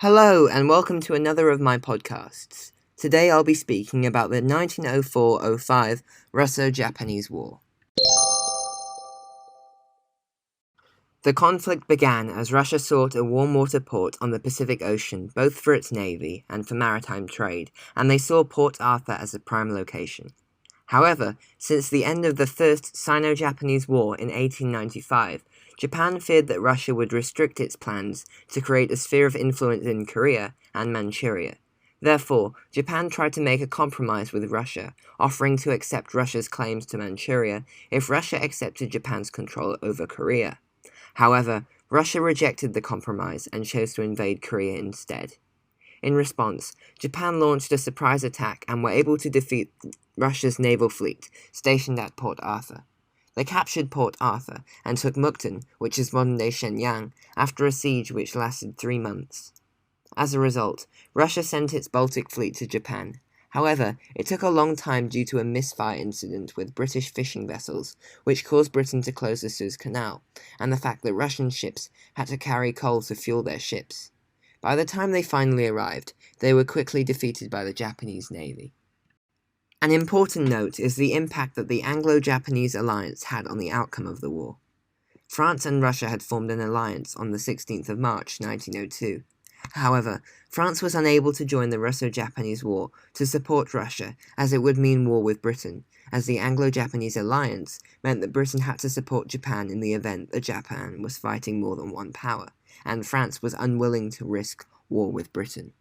Hello, and welcome to another of my podcasts. Today I'll be speaking about the 1904-05 Russo-Japanese War. The conflict began as Russia sought a warm water port on the Pacific Ocean, both for its navy and for maritime trade, and they saw Port Arthur as a prime location. However, since the end of the First Sino-Japanese War in 1895, Japan feared that Russia would restrict its plans to create a sphere of influence in Korea and Manchuria. Therefore, Japan tried to make a compromise with Russia, offering to accept Russia's claims to Manchuria if Russia accepted Japan's control over Korea. However, Russia rejected the compromise and chose to invade Korea instead. In response, Japan launched a surprise attack and were able to defeat Russia's naval fleet stationed at Port Arthur. They captured Port Arthur and took Mukden, which is modern-day Shenyang, after a siege which lasted 3 months. As a result, Russia sent its Baltic fleet to Japan. However, it took a long time due to a misfire incident with British fishing vessels, which caused Britain to close the Suez Canal, and the fact that Russian ships had to carry coal to fuel their ships. By the time they finally arrived, they were quickly defeated by the Japanese Navy. An important note is the impact that the Anglo-Japanese alliance had on the outcome of the war. France and Russia had formed an alliance on the 16th of March 1902. However, France was unable to join the Russo-Japanese War to support Russia, as it would mean war with Britain, as the Anglo-Japanese alliance meant that Britain had to support Japan in the event that Japan was fighting more than one power, and France was unwilling to risk war with Britain.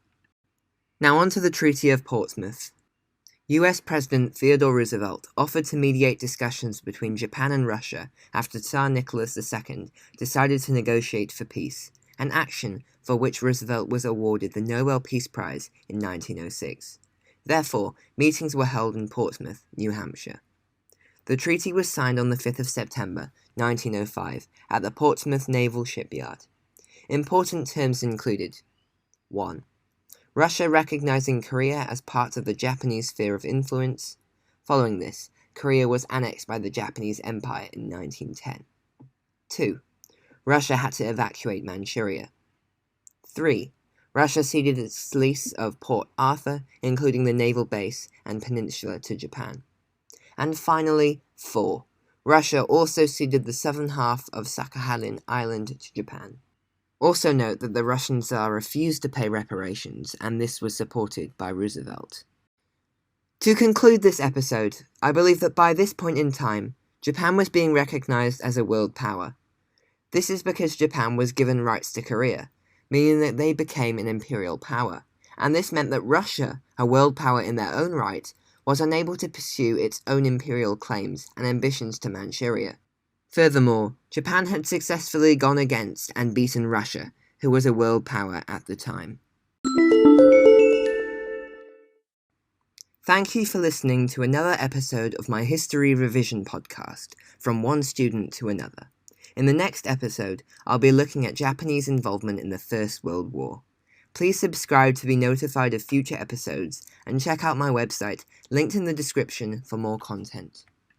Now on to the Treaty of Portsmouth. US President Theodore Roosevelt offered to mediate discussions between Japan and Russia after Tsar Nicholas II decided to negotiate for peace, an action for which Roosevelt was awarded the Nobel Peace Prize in 1906. Therefore, meetings were held in Portsmouth, New Hampshire. The treaty was signed on the 5th of September 1905 at the Portsmouth Naval Shipyard. Important terms included: 1. Russia recognizing Korea as part of the Japanese sphere of influence. Following this, Korea was annexed by the Japanese Empire in 1910. 2. Russia had to evacuate Manchuria. 3. Russia ceded its lease of Port Arthur, including the naval base and peninsula, to Japan. And finally, 4. Russia also ceded the southern half of Sakhalin Island to Japan. Also note that the Russian Tsar refused to pay reparations, and this was supported by Roosevelt. To conclude this episode, I believe that by this point in time, Japan was being recognized as a world power. This is because Japan was given rights to Korea, meaning that they became an imperial power, and this meant that Russia, a world power in their own right, was unable to pursue its own imperial claims and ambitions to Manchuria. Furthermore, Japan had successfully gone against and beaten Russia, who was a world power at the time. Thank you for listening to another episode of my History Revision podcast, From One Student to Another. In the next episode, I'll be looking at Japanese involvement in the First World War. Please subscribe to be notified of future episodes, and check out my website, linked in the description, for more content.